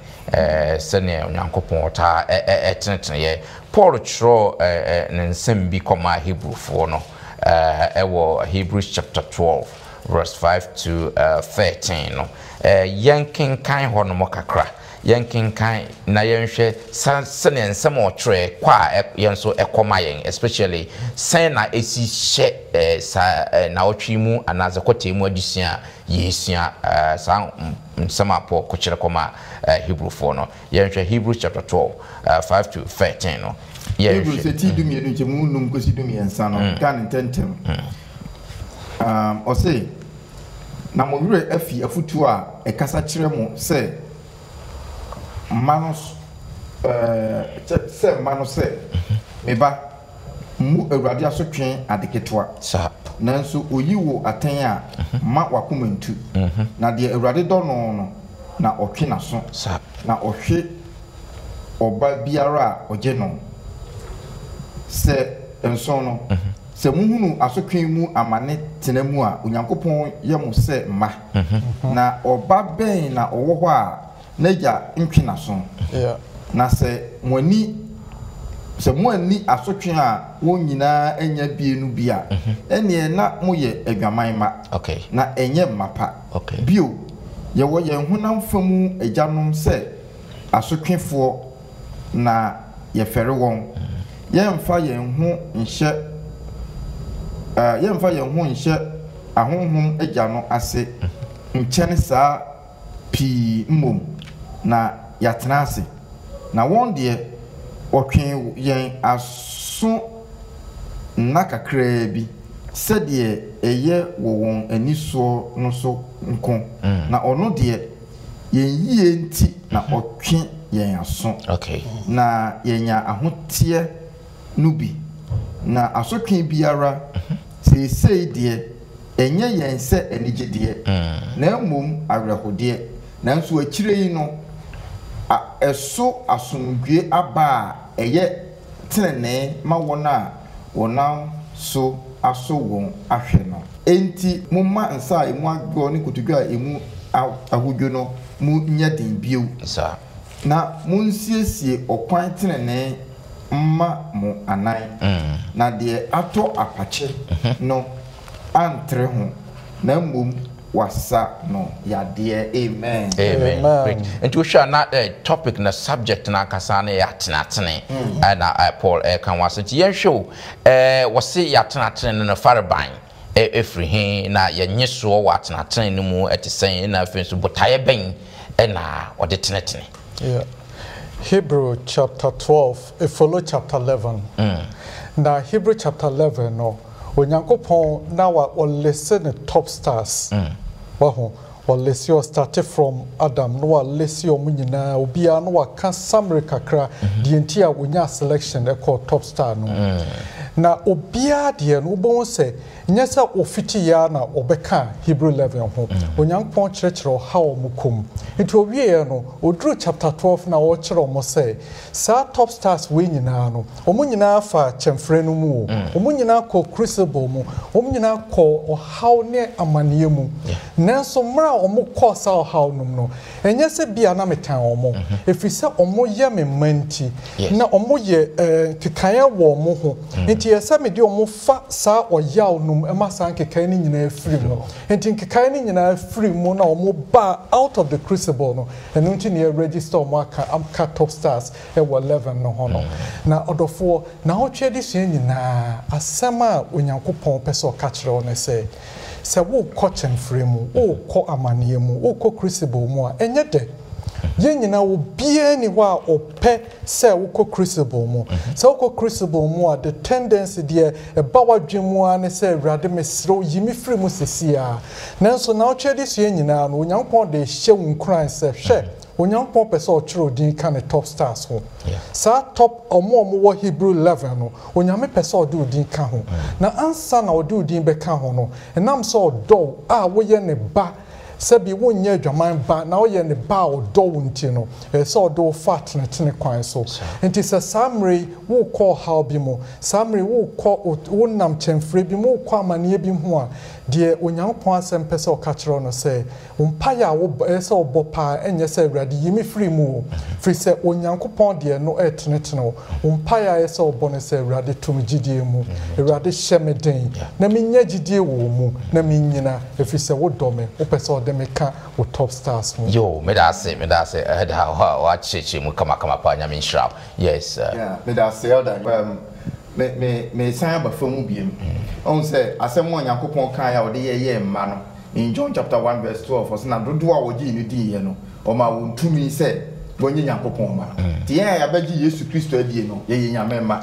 Sene, Yankopon, Etnatine, Paul Tro, and Sembi Coma Hebrew for no, Hebrews chapter 12, verse 5 to 13. Yanking kind Honomokakra. Yanking kind na yenhwe sane nsem otre kwa yenso ekomayen especially sen na esi hye na otwimu anaze kwotemu adusua yesua sa nsem apo kokyere koma Hebrew for no yenhwe Hebrew chapter 12 5 to 13 no Hebrew se ti du mienu nchemu num kosi du miensa no kan tentem o say na mo wure afi afutu a ekasa kire mo say Manus Manus meba mu awurade asotwen adeketwa nanso oyiwo aten a ma wakomantu na de awurade dɔ no na ɔtwe naso na ɔhwe oba biara a ɔgye no sɛ enso no sɛ muhunu asotwen mu amane tenamu a onyankopɔn yɛ mo sɛ ma na oba bɛn na ɔwɔ hɔ a Neja nkina so na se mwani se mwani asotwe a won nyina enya bienu bia ene na moye adwaman ma na enye mapa bio ye wo ye honam famu agyanom se asotwefo na ye fere won ye mfa ye ho nhye ahonhom agyano ase nkyene saa pi mmom na yatenase na won de otwen yen aso nakakra bi sɛdeɛ ɛyɛ wɔn aniso no so nko na ɔno deɛ yen yie nti na ɔtwe yen aso na yenya ahoteɛ no bi na asotwe biara seesei deɛ ɛnyɛ yen sɛ anigyedeɛ na mmom awerɛhodeɛ nanso akyire yi no eso asomdwe aba eye tenene ma wona wona so aso won ahwe no enti mumma nsa emu agbo ne kotodwa emu ahudwo no mu nya den bio na munsiesie okwan tenene mma mo anan na de ato apache no antre ho na mbom wasa no yade amen Great. And we shall not topic na subject na kasane yatenatene na Paul kan wasa ti yen show wase yatenatene na faraban efri hin na yenye so watenatene no mu etisen na afenso botaye ben na ode tenetene Hebrew chapter 12 it follow chapter 11 na Hebrew chapter 11 no Onyankopon now will listen the top stars. Waho will listen started from Adam. No listen munyina obia no kan summary kakra the entire wonya selection they call top star no. Na obia de no bon say nyesa ofiti ya na obeka Hebrew 11 ho. Onyankopon kyerɛkyerɛ how mukum. Into wie no odru chapter 12 na wo kyerɛ mo say sa top stars we nyina no. Omo nyina fa kyemfrɛ no mu. Omo nyina kɔ crucible mu. Omo nyina kɔ how ne amanie mu. Nanso mra omo kɔ sa how no no. Enye se bia na metan omo. Efiri se omo ye me manti. Na omo ye kekaya wo mo ho. Nti yesa me de omo fa sa oyaw no ema san kekai ni nyina afiri mu. Nti kekai ni nyina afiri mu na omo ba out of the crucible no. Enu nti ne register omo aka top stars e 11 no ho no. Na odofo na otwe de so nyina asema onyankopɔn pɛsɛ ɔka kyerɛ wo ne sɛ wo kɔ kyɛmfrɛ mu wo kɔ amanie mu wo kɔ crucible mu a ɛnyɛ de yen nyina wo bia ni hɔ a ɔpɛ sɛ wo kɔ crucible mu sɛ wo kɔ crucible mu a the tendency deɛ ɛba wadwe mu a ne sɛ awurade mesrɛ yi me firi mu sesia nanso na ɔtwe de so nyina no onyankopɔn de hyɛ wo nkran sɛ hwɛ onyankopɔn pɛ sɛ ɔkyerɛ odin ka ne top stars ho sa top ɔmo wɔ Hebrew 11 no onyame pɛ sɛ ɔde odin ka ho na ansa na ɔde odin bɛka ho no ɛnam sɛ ɔdɔ a woyɛ ne ba Sebi wonye adwaman ba na oye ne ba odo wonti no so odo fat ne tene kwan so enti se samre wo call how bi mo samre wo call wonam chemfre bi mo kwa amane bi ho a de onyankopon asem pese o ka kire no se umpaya wo se obopa enye se awrade yimi free mu free se onyankopon de no etene tene umpaya se obone se awrade tum gidie mu awrade hyemeden na minya gidie wo mu na minyina efi se wo dome wo pese o de meka wo top stars mu yo me da se head how wa cheche mu kama pa nya min shrap yes yeah me da se me san ba famu biem on say asem onyankopon kan ya ode ye mma no in John chapter 1 verse 12 for na dodo a wogi ni di ye no o ma wontumi se bonye nyankopon ma ti ya bagi Yesu Kristo adie no ye nyame ma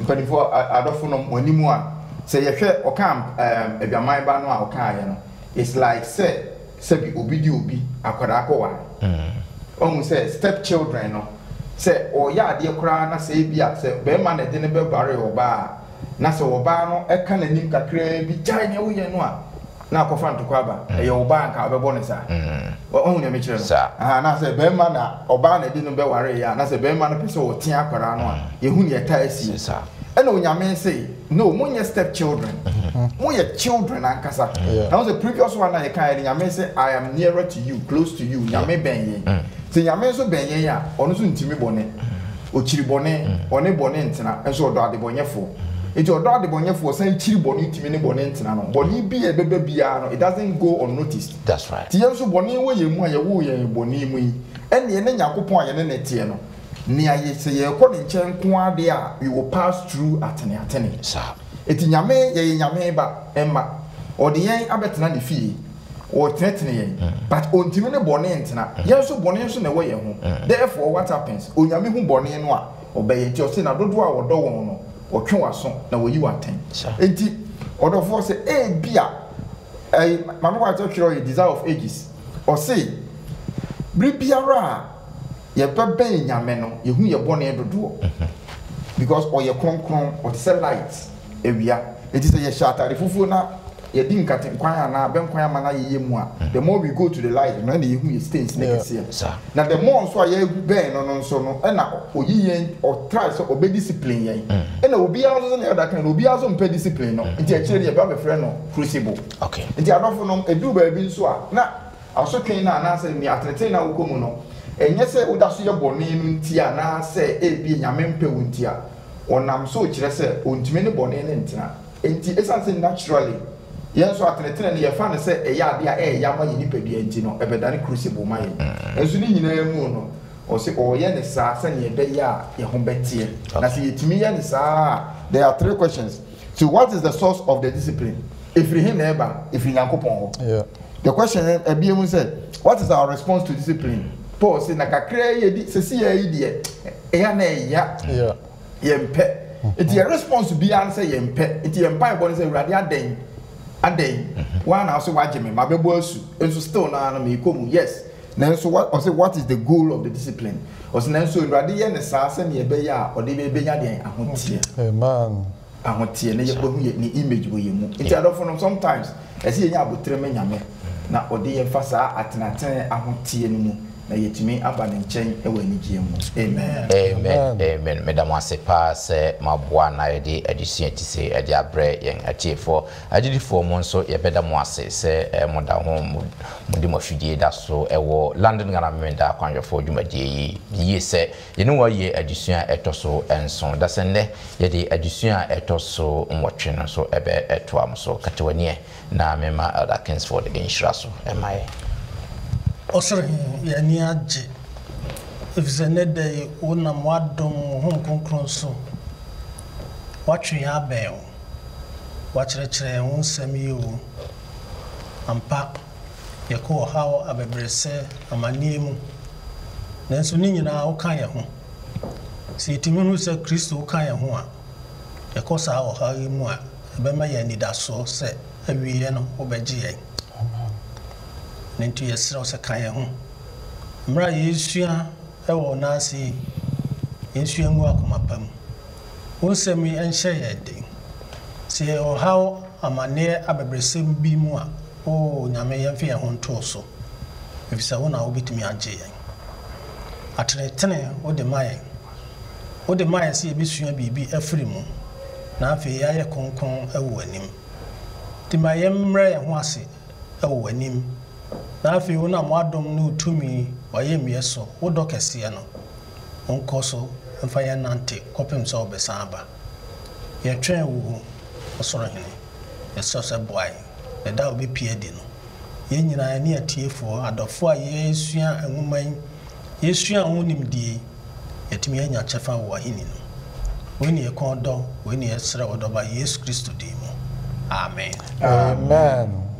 mpanifo adofo no onimu a se ye hwe okam adwaman ba no a okan ye no it's like say bi obi di obi akwara akwa on say step children no say o ya ade kura na say bia say be ma na de ne be bare oba na say oba no e ka nanim kakra bi jai ne wo ye no a na akofa ntoko aba e ye oba nka be bone sa on ne me kire no na say be ma na oba na de no be ware ya na say be ma no pese o tia akwara no a ye hu ne ye ta asi sa e na onyame say no monye step children monye children ankasa now the previous one na ye kan nyame say I am nearer to you close to you nyame ben ye ti nyame so ben ye ya ono so ntimi bone o chiri bone one bone ntena enso odo ade bonyefo eti odo ade bonyefo san chiri bone ntimi ne bone ntena no bone bi e bebe bia no it doesn't go unnoticed. That's right. Ti enso bone wo ye mu a ye wo ye bone mu yi ene ye ne nyakopon a ye ne netie no ni aye se ye ko ne nchen ko ade a we will pass through atene sir eti nyame ye nyame ba emma ode yen abetena ne fie o tetene yen but ontimi ne bone ntena yen so bone so na we ye ho therefore what happens onyame hu bone no a obeye ti o se na dodo a wodo won no o twe waso na wo yi waten enti odofo se e bia mama kwa to kiro desire of ages o se bribiara ye bebe nyame no ye hu ye bone dodo because o ye kronkron o the light ewia it is a shatter the fufu na ye din katen kwan na ben kwan ma na ye mu a the more we go to the light when the hu ye stains next year na the more so ye ben no so no e na oyiyen o try so obe discipline yen e na obi aso na other kind obi aso mpe discipline no nti a kire ye ba be frɛ no crucible okay nti adofo no edu ba bi nso a na aso twen na na se ni atrete na wokomu no enye se udaso ye bone no nti a na se e bi nyame mpe wonti a onam so kire se ontime ne bone ne ntina enti esanse naturally yenso atenetene ne ye fa ne se e ya ade a e ya ma ye nipadua enti no e bedane crucible ma ye enso ni nyina mu no o se o ye ne sa se ne be ya ye ho betie na se yetimi ye ne sa. There are three questions. So what is the source of the discipline? If you him neighbor, if you yankopon the question e bi emu say what is our response to discipline? Paul say na kakra ye di se si ye die e ya na e ya yempe iti response bi an say yempe iti yempa bo say urade aden one also waje me mabebo asu enso still na na me komu yes na so what say what is the goal of the discipline o say na so urade ye ne sa se ne be ya o de be nya den ahotie amen ahotie ne ye bo hu ye ni image bo ye mu iti adofo no sometimes ese ye nya abotre me nyame na o de ye fa sa atenaten ahotie no mu na yetimi aba ne nchen ewa anigye mu amen madam asepa se maboa na yede adisua ti se ade abre yen atiefo agidifo mo nso yebeda mo ase se moda ho mudi mo fidie da so ewo London Ghana menda kwanjofo dwumadie yi se yene wo ye adisua etoso enson da se ne yede adisua etoso nwotwe no so ebe etoa mo so katewanie na mema Elder Kingsford inshiraso emaye osre ya ni aje ifzene de wona mwadom hon konkron so watwe ya bel wakyerɛkyerɛ ho nsɛm yi o ampa yɛkɔ hawo abebrese amanie mu nanso ni nyinaa wo kan yɛ ho si timi hu sɛ Kristo wo kan yɛ ho a yɛkɔ saa wo hawo yi mu a ɛbɛma yɛ nidaso sɛ awie no wo bɛgye yɛn nentu yesra o se kan ye ho mra yesua e wo na ase yesua ngu akomapam wonsemi enhye ye den se o haw amane abebresem bi mu a oh nyame yɛmfe yɛn ho nto so efisɛ wo na wobɛtumi agye yɛn atenetene wode ma yɛn sɛ yɛbɛsua biribi afiri mu na afei yɛayɛ kronkron ɛwɔ anim nti ma yɛmmrɛ yɛn ho ase ɛwɔ anim na afei wo na moadom ne wotumi wayɛ mmie so wodɔ kɛseɛ no wonkɔ so mfa yɛn nante kɔpem sɛ wobɛsan aba yɛtwɛn wo ɔsoro hene yɛsɛ sɛ boae ɛda wobɛpie adi no yɛn nyinaa ne atiefoɔ adɔfoɔ a yɛsua nwoma yi yɛsua ho nimdie yɛtumi anya kyɛfa wɔ aheni no wo ne yɛkɔn dɔ wo ne yɛsrɛ wɔ dɔba yesu kristo din mu amen amen